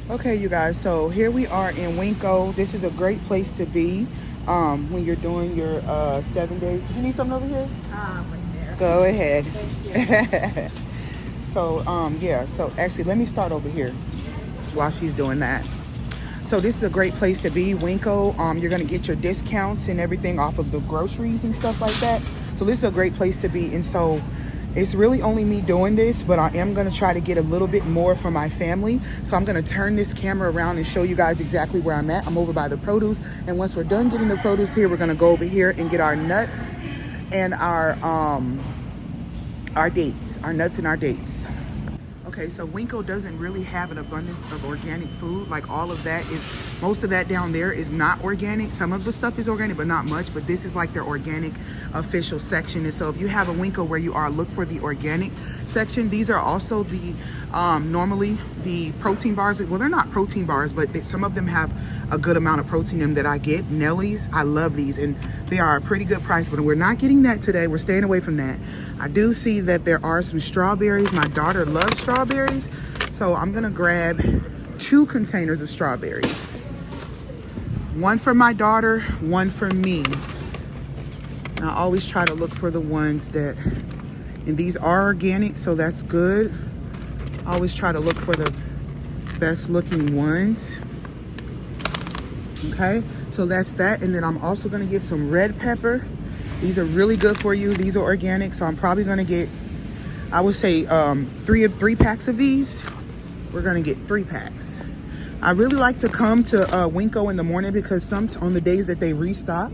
Okay, you guys, so here we are in WinCo. This is a great place to be when you're doing your 7 days. Do you need something over here? Right there. Go ahead. Thank you. So, yeah, so actually, let me start over here while she's doing that. So this is a great place to be, WinCo. You're gonna get your discounts and everything off of the groceries and stuff like that. So this is a great place to be. And so it's really only me doing this, but I am gonna try to get a little bit more for my family. So I'm gonna turn this camera around and show you guys exactly where I'm at. I'm over by the produce. And once we're done getting the produce here, we're gonna go over here and get our nuts and our dates, our nuts and our dates. Okay, so WinCo doesn't really have an abundance of organic food. Like all of that is, most of that down there is not organic. Some of the stuff is organic, but not much. But this is like their organic official section. And so if you have a WinCo where you are, look for the organic section. These are also the, normally the protein bars. Well, they're not protein bars, but some of them have a good amount of protein in them that I get. Nellie's, I love these, and they are a pretty good price, but we're not getting that today. We're staying away from that. I do see that there are some strawberries. My daughter loves strawberries, so I'm gonna grab 2 containers of strawberries. One for my daughter, one for me. And I always try to look for the ones that, and these are organic, so that's good. I always try to look for the best looking ones. Okay, so that's that. And then I'm also gonna get some red pepper. These are really good for you. These are organic, so I'm probably gonna get, I would say 3 packs of these. We're gonna get 3 packs. I really like to come to WinCo in the morning because on the days that they restock,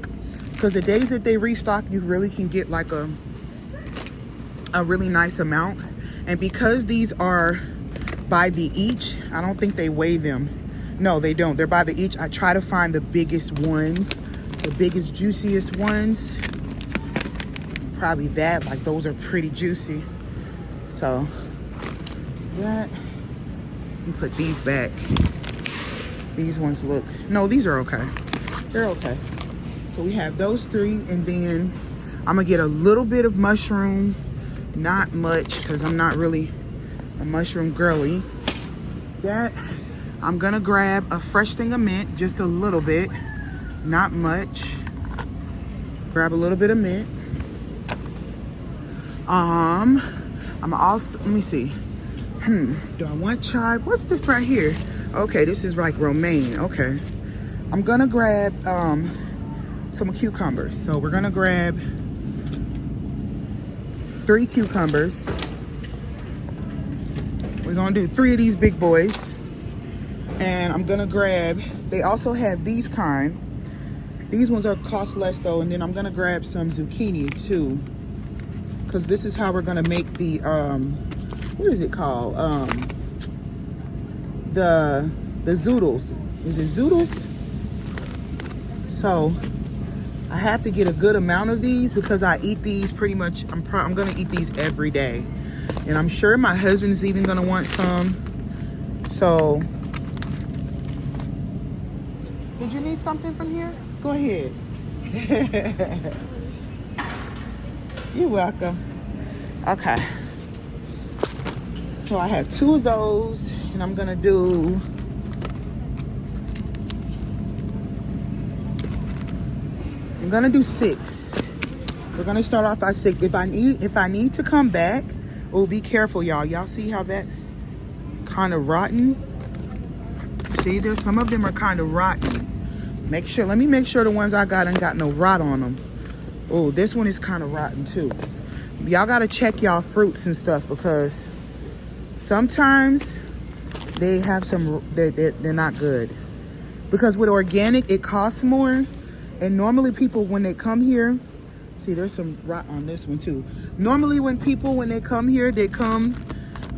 because the days that they restock, you really can get like a really nice amount. And because these are by the each, I don't think they weigh them. No, they don't. They're by the each. I try to find the biggest ones, the biggest, juiciest ones. Probably that, like those are pretty juicy. So that, let me put these back. These ones look, no, these are okay. They're okay. So we have those 3, and then I'm gonna get a little bit of mushroom, not much, because I'm not really a mushroom girly. That, I'm gonna grab a fresh thing of mint, just a little bit, not much. Grab a little bit of mint. I'm also, let me see. Do I want chive? What's this right here? Okay, this is like romaine. Okay. I'm gonna grab some cucumbers. So we're gonna grab 3 cucumbers. We're gonna do 3 of these big boys. And I'm gonna grab, they also have these kind. These ones are cost less though. And then I'm gonna grab some zucchini too, because this is how we're gonna make the what is it called? The zoodles. Is it zoodles? So I have to get a good amount of these because I eat these pretty much. I'm gonna eat these every day, and I'm sure my husband's even gonna want some. So, did you need something from here? Go ahead. You're welcome. Okay. So I have 2 of those, and I'm gonna do, I'm gonna do 6. We're gonna start off at 6. If I need to come back, oh, be careful, y'all. Y'all see how that's kind of rotten? See, there's some of them are kind of rotten. Let me make sure the ones I got ain't got no rot on them. Oh, this one is kind of rotten too. Y'all gotta check y'all fruits and stuff because sometimes they have some, they're not good. Because with organic, it costs more. And normally people, when they come here, see, there's some rot on this one too. Normally when they come here, they come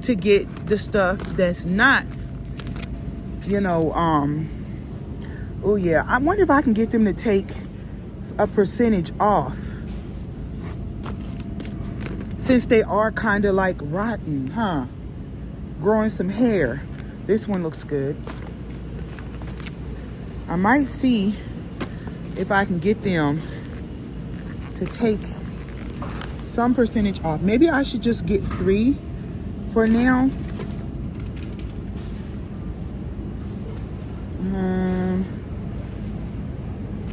to get the stuff that's not, you know, oh yeah. I wonder if I can get them to take a percentage off. Since they are kind of like rotten, huh? Growing some hair. This one looks good. I might see if I can get them to take some percentage off. Maybe I should just get 3 for now.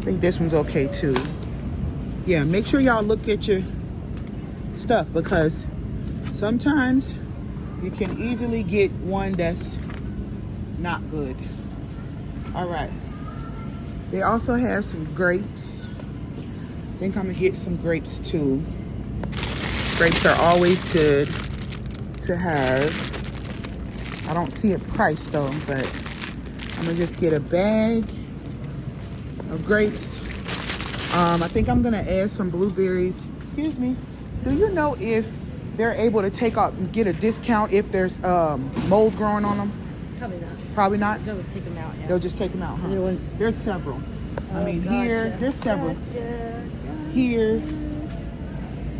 think this one's okay too. Yeah, make sure y'all look at your stuff because sometimes you can easily get one that's not good. All right. They also have some grapes. I think I'm gonna get some grapes too. Grapes are always good to have. I don't see a price though, but I'm gonna just get a bag of grapes. I think I'm gonna add some blueberries. Excuse me. Do you know if they're able to take out and get a discount if there's mold growing on them? Probably not. Probably not? They'll just take them out, yeah. They'll just take them out, huh? Is there one? There's several. I mean, Gotcha. here, there's several. Gotcha. Here,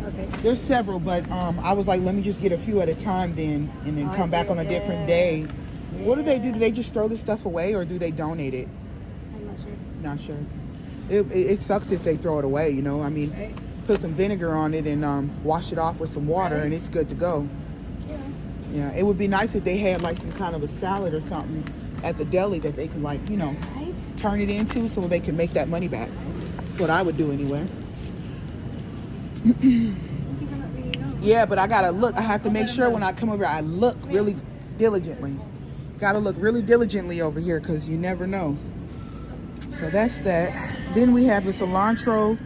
Okay. there's several, but I was like, let me just get a few at a time then, and then Oh, I come back see. on a different day. What do they do? Do they just throw this stuff away or do they donate it? I'm not sure. Not sure. It sucks if they throw it away, you know? I mean, Right. put some vinegar on it and wash it off with some water and it's good to go. Yeah. Yeah, it would be nice if they had like some kind of a salad or something at the deli that they could like, you know, Right? turn it into so they can make that money back. That's what I would do anyway. Yeah, but I gotta look. I have to make sure when I come over, I look really diligently. Gotta look really diligently over here because you never know. So that's that. Then we have the cilantro.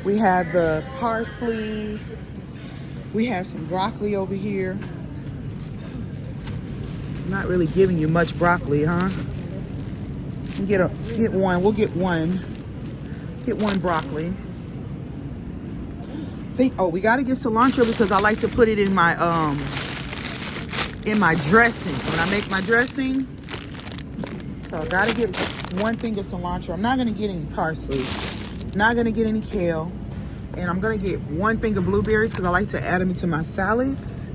We have the parsley. We have some broccoli over here. Not really giving you much broccoli, huh? Get one. We'll get one. Get one broccoli. We gotta get cilantro because I like to put it in my dressing when I make my dressing. So I gotta get one thing of cilantro. I'm not gonna get any parsley. Not gonna get any kale. And I'm gonna get one thing of blueberries because I like to add them into my salads.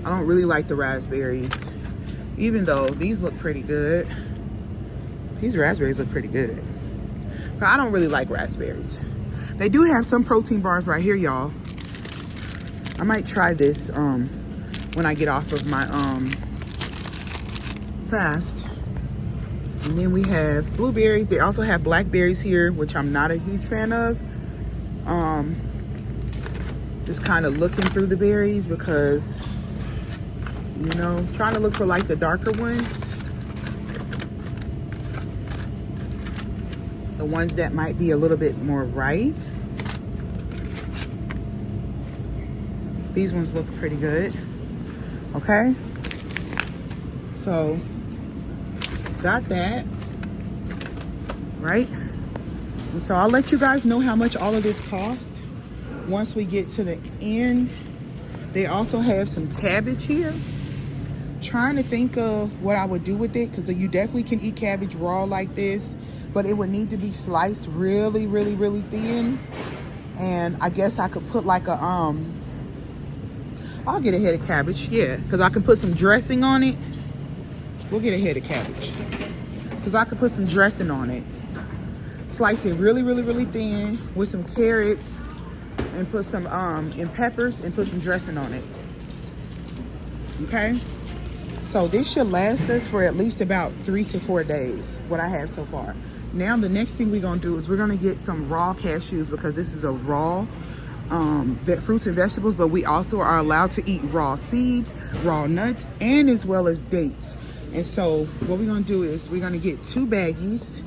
I don't really like the raspberries, even though these look pretty good. These raspberries look pretty good. But I don't really like raspberries. They do have some protein bars right here, y'all. I might try this when I get off of my fast. And then we have blueberries. They also have blackberries here, which I'm not a huge fan of. Just kind of looking through the berries because, you know, trying to look for like the darker ones. The ones that might be a little bit more ripe. These ones look pretty good. Okay. So, got that. Right? And so I'll let you guys know how much all of this costs once we get to the end. They also have some cabbage here. Trying to think of what I would do with it because you definitely can eat cabbage raw like this, but it would need to be sliced really, really, really thin. And I guess I could put like a I'll get a head of cabbage, yeah, because I can put some dressing on it. We'll get a head of cabbage because I could put some dressing on it. Slice it really, really, really thin with some carrots and put some and peppers and put some dressing on it. Okay, so this should last us for at least about 3 to 4 days, what I have so far. Now the next thing we're gonna do is we're gonna get some raw cashews because this is a raw fruits and vegetables, but we also are allowed to eat raw seeds, raw nuts, and as well as dates. And so what we're gonna do is we're gonna get 2 baggies.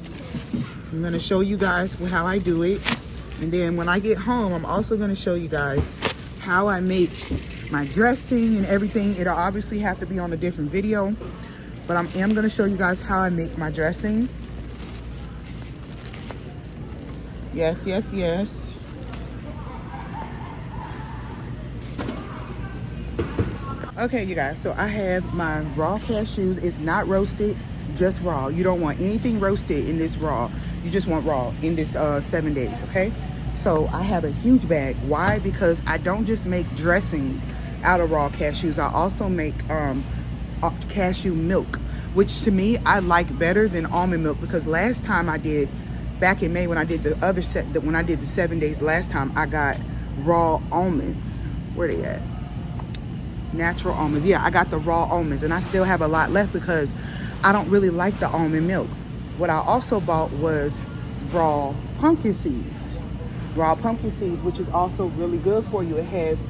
I'm gonna show you guys how I do it. And then when I get home, I'm also gonna show you guys how I make my dressing and everything. It'll obviously have to be on a different video, but I am gonna show you guys how I make my dressing. Yes, yes, yes. Okay, you guys, so I have my raw cashews. It's not roasted, just raw. You don't want anything roasted in this raw. You just want raw in this 7 days, okay? So I have a huge bag. Why? Because I don't just make dressing out of raw cashews. I also make cashew milk, which to me, I like better than almond milk because last time I did, back in May when I did the other when I did the 7 days last time, I got raw almonds. Where they at? Natural almonds. Yeah, I got the raw almonds and I still have a lot left because I don't really like the almond milk. What I also bought was raw pumpkin seeds. Raw pumpkin seeds, which is also really good for you. It has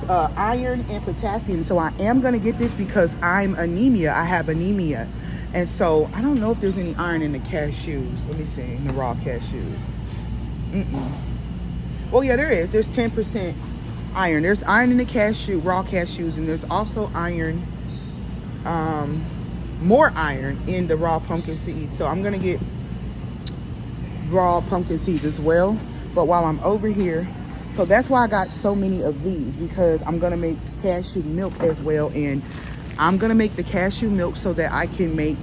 iron and potassium. So I am going to get this because I have anemia. And so I don't know if there's any iron in the cashews. Let me see, in the raw cashews. Oh yeah, there is. There's 10% iron. There's iron in the raw cashews, and there's also iron, more iron in the raw pumpkin seeds. So I'm gonna get raw pumpkin seeds as well. But while I'm over here, so that's why I got so many of these, because I'm gonna make cashew milk as well, and I'm gonna make the cashew milk so that I can make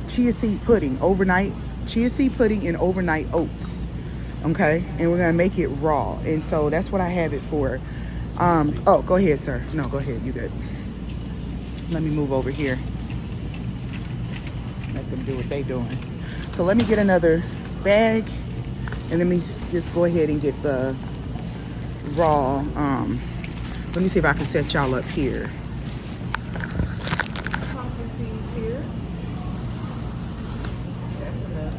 chia seed pudding, overnight chia seed pudding and overnight oats. Okay, and we're gonna make it raw, and so that's what I have it for. Oh, go ahead, sir. No, go ahead, you good. Let me move over here. Let them do what they doing. So let me get another bag, and let me just go ahead and get the raw. Let me see if I can set y'all up here. Pumpkin seeds here. That's enough.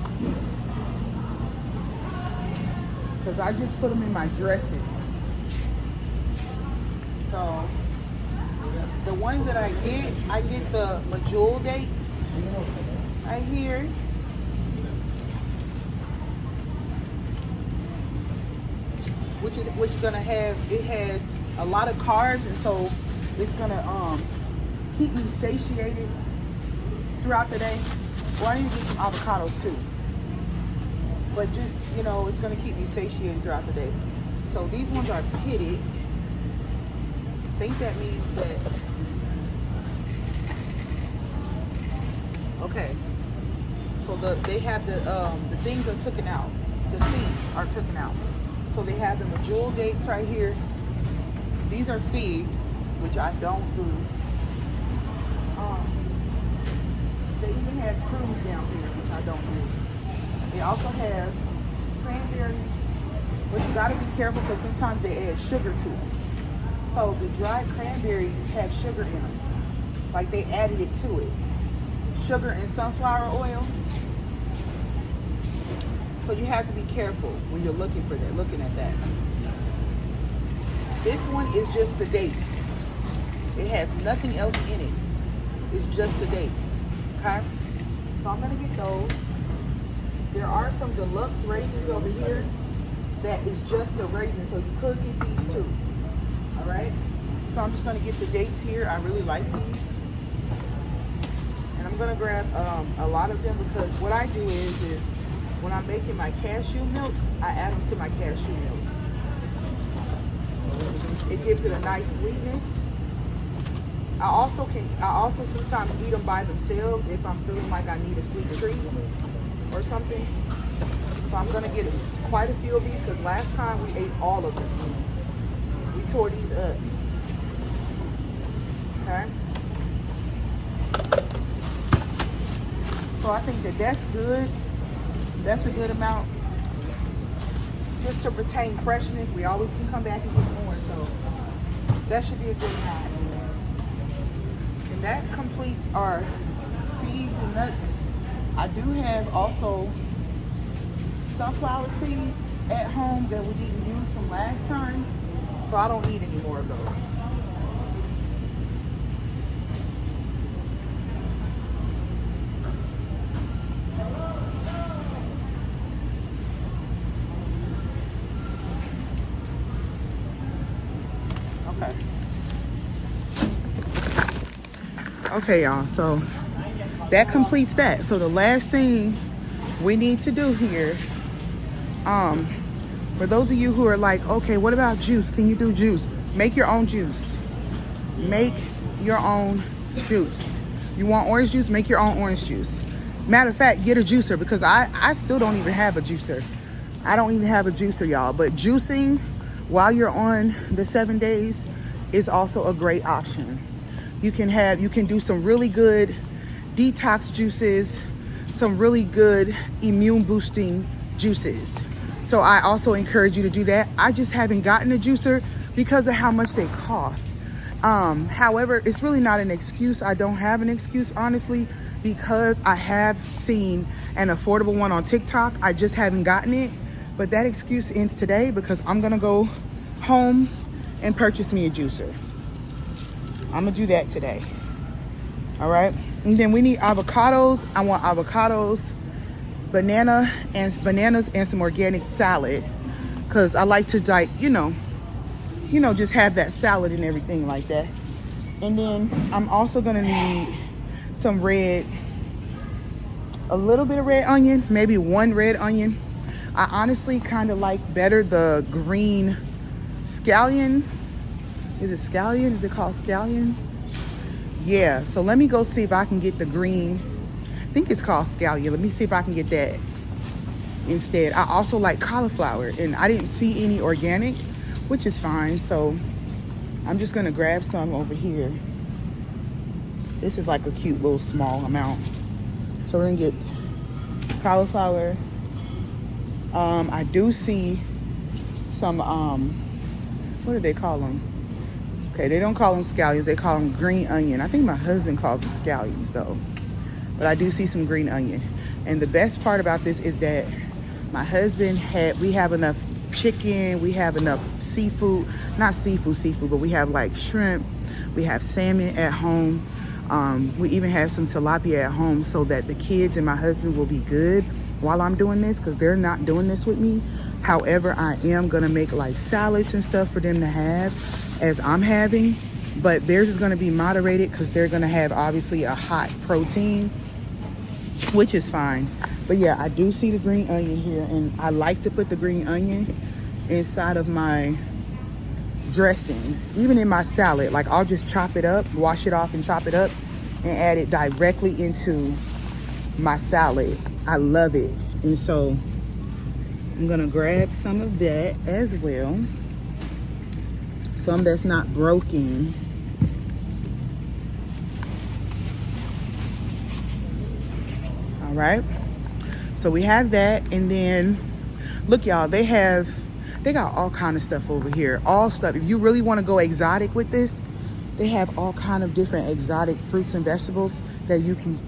Because I just put them in my dressings. So the ones that I get the medjool dates right here. Which is gonna have, it has a lot of carbs, and so it's gonna keep me satiated throughout the day. Well, I need to get some avocados too. But just, you know, it's gonna keep me satiated throughout the day. So these ones are pitted. I think that means that, okay. So they have the things are taken out. The seeds are taken out. So they have the medjool dates right here. These are figs, which I don't do. They even have prunes down here, which I don't do. They also have cranberries, but you gotta be careful because sometimes they add sugar to them. So the dried cranberries have sugar in them. Like they added it to it. Sugar and sunflower oil. So you have to be careful when you're looking for that, looking at that. This one is just the dates. It has nothing else in it. It's just the date, okay? So I'm gonna get those. There are some deluxe raisins over here that is just the raisins, so you could get these too, all right? So I'm just gonna get the dates here. I really like these. And I'm gonna grab a lot of them because what I do is when I'm making my cashew milk, I add them to my cashew milk. It gives it a nice sweetness. I also sometimes eat them by themselves if I'm feeling like I need a sweet treat or something. So I'm gonna get quite a few of these because last time we ate all of them. We tore these up. Okay. So I think that that's good. That's a good amount. Just to retain freshness, we always can come back and get more. So that should be a good amount. And that completes our seeds and nuts. I do have also sunflower seeds at home that we didn't use from last time. So I don't need any more of those. Okay, y'all, so that completes that. So the last thing we need to do here, for those of you who are like, okay, what about juice? Can you do juice? Make your own juice. Make your own juice. You want orange juice? Make your own orange juice. Matter of fact, get a juicer because I still don't even have a juicer. I don't even have a juicer, y'all. But juicing while you're on the 7 days is also a great option. You can do some really good detox juices, some really good immune boosting juices. So I also encourage you to do that. I just haven't gotten a juicer because of how much they cost. However, it's really not an excuse. I don't have an excuse, honestly, because I have seen an affordable one on TikTok. I just haven't gotten it. But that excuse ends today because I'm gonna go home and purchase me a juicer. I'm gonna do that today. All right. And then we need avocados. I want avocados, bananas and some organic salad. Cause I like to like, just have that salad and everything like that. And then I'm also gonna need some a little bit of red onion, maybe one red onion. I honestly kind of like better the green scallion. Is it scallion? Is it called scallion? Yeah, so let me go see if I can get the green. I think it's called scallion. Let me see if I can get that instead. I also like cauliflower, and I didn't see any organic, which is fine. So I'm just gonna grab some over here. This is like a cute little small amount. So we're gonna get cauliflower. I do see some, what do they call them? Okay, they don't call them scallions, they call them green onion. I think my husband calls them scallions though. But I do see some green onion. And the best part about this is that my husband we have enough chicken, we have enough seafood, not seafood, but we have like shrimp, we have salmon at home. We even have some tilapia at home so that the kids and my husband will be good while I'm doing this, because they're not doing this with me. However, I am gonna make like salads and stuff for them to have as I'm having, but theirs is gonna be moderated because they're gonna have obviously a hot protein, which is fine. But yeah, I do see the green onion here, and I like to put the green onion inside of my dressings, even in my salad. Like I'll just chop it up, wash it off and chop it up and add it directly into my salad. I love it. And so I'm gonna grab some of that as well. Some that's not broken. All right. So we have that, and then look, y'all, they got all kind of stuff over here. All stuff. If you really want to go exotic with this, they have all kind of different exotic fruits and vegetables that you can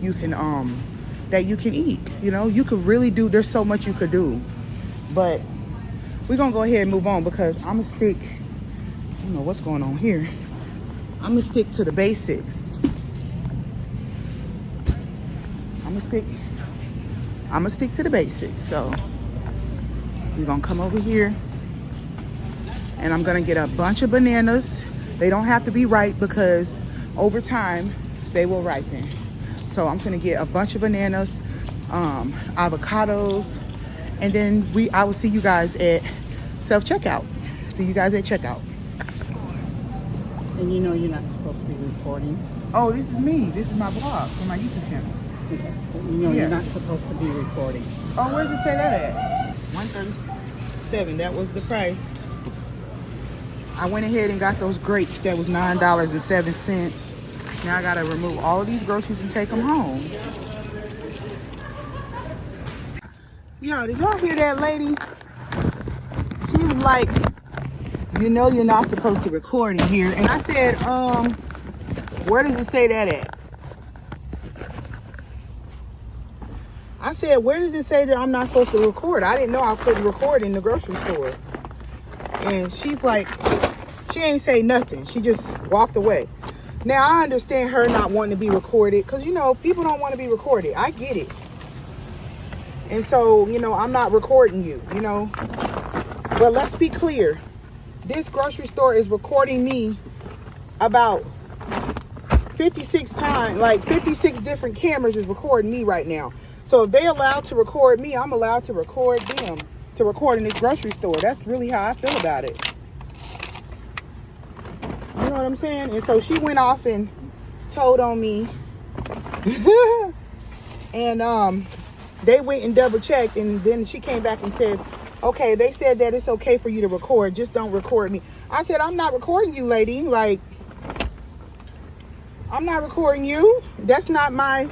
eat. You could really do. There's so much you could do, but we're gonna go ahead and move on because I'm gonna stick. I don't know what's going on here. I'm gonna stick to the basics. I'm gonna stick to the basics. So we're gonna come over here, and I'm gonna get a bunch of bananas. They don't have to be ripe because over time they will ripen. So I'm gonna get a bunch of bananas, avocados, and then I will see you guys at self-checkout. See you guys at checkout. And you're not supposed to be recording. Oh, this is me. This is my vlog for my YouTube channel. Okay. Yeah. You're not supposed to be recording. Oh, where does it say that at? $137. That was the price. I went ahead and got those grapes. That was $9.07. Now I gotta remove all of these groceries and take them home. Yo, did y'all hear that lady? She was like, you're not supposed to record in here. And I said, where does it say that at? I said, where does it say that I'm not supposed to record? I didn't know I couldn't record in the grocery store. And she's like, she ain't say nothing. She just walked away. Now, I understand her not wanting to be recorded because, people don't want to be recorded. I get it. And so, I'm not recording you, But let's be clear. This grocery store is recording me about 56 times. Like 56 different cameras is recording me right now. So if they allowed to record me, I'm allowed to record them, to record in this grocery store. That's really how I feel about it. You know what I'm saying? And so she went off and told on me. And they went and double checked, and then she came back and said, okay, they said that it's okay for you to record, just don't record me. I said, I'm not recording you, lady. Like, I'm not recording you. That's not my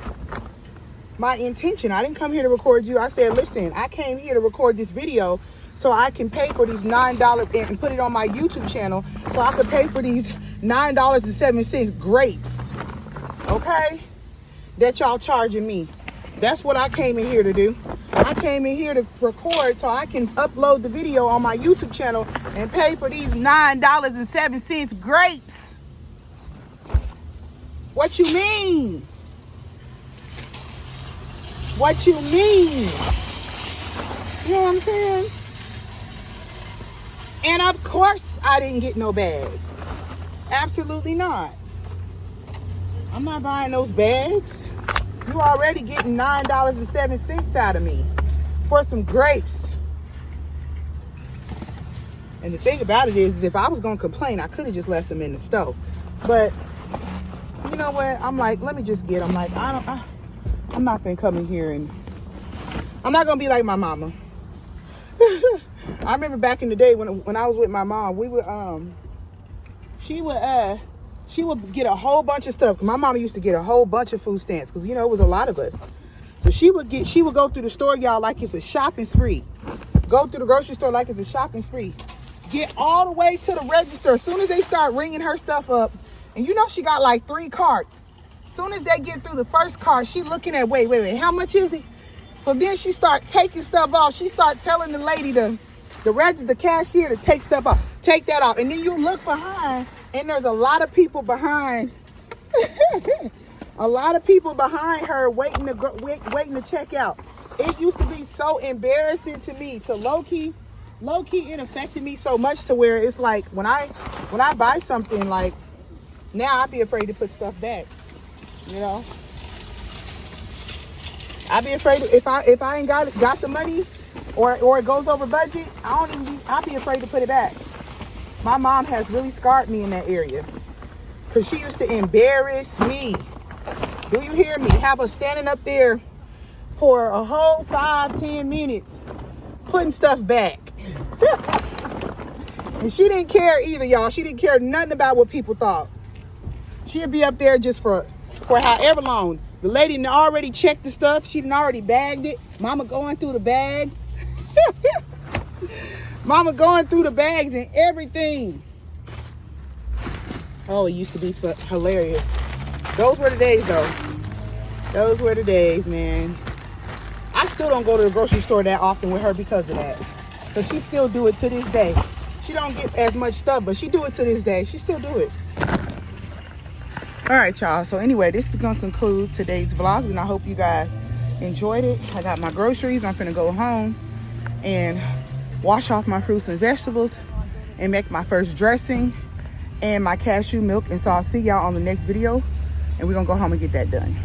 intention. I didn't come here to record you. I said, listen, I came here to record this video so I can pay for these $9 and put it on my YouTube channel so I could pay for these $9.07 grapes. Okay? that y'all charging me. That's what I came in here to do. I came in here to record so I can upload the video on my YouTube channel and pay for these $9.07 grapes. What you mean? What you mean? You know what I'm saying? And of course I didn't get no bag. Absolutely not. I'm not buying those bags. You already getting $9.07 out of me for some grapes. And the thing about it is if I was gonna complain, I could have just left them in the stove. But you know what? I'm like, let me just get them. Like, I'm not gonna come in here and I'm not gonna be like my mama. I remember back in the day when I was with my mom, we would she would get a whole bunch of stuff. My mama used to get a whole bunch of food stamps because, you know, it was a lot of us. So she would go through the store, y'all, like it's a shopping spree. Go through the grocery store like it's a shopping spree. Get all the way to the register. As soon as they start ringing her stuff up, and you know she got like 3 carts. As soon as they get through the first cart, she looking at, wait, how much is it? So then she start taking stuff off. She start telling the lady, the cashier, to take stuff off. Take that off. And then you look behind, and there's a lot of people behind. A lot of people behind her waiting to check out. It used to be so embarrassing to me. To low-key, it affected me so much to where it's like when I buy something, like now I'd be afraid to put stuff back. You know, I'd be afraid if I ain't got the money or it goes over budget. I'd be afraid to put it back. My mom has really scarred me in that area because she used to embarrass me. Do you hear me? Have her standing up there for a whole 5-10 minutes putting stuff back. And she didn't care either, y'all. She didn't care nothing about what people thought. She'd be up there just for however long. The lady done already checked the stuff. She done already bagged it. Mama going through the bags. Mama going through the bags and everything. Oh, it used to be hilarious. Those were the days, though. Those were the days, man. I still don't go to the grocery store that often with her because of that. Because she still do it to this day. She don't get as much stuff, but she do it to this day. She still do it. All right, y'all. So anyway, this is going to conclude today's vlog, and I hope you guys enjoyed it. I got my groceries. I'm finna go home and wash off my fruits and vegetables and make my first dressing and my cashew milk. And so I'll see y'all on the next video, and we're gonna go home and get that done.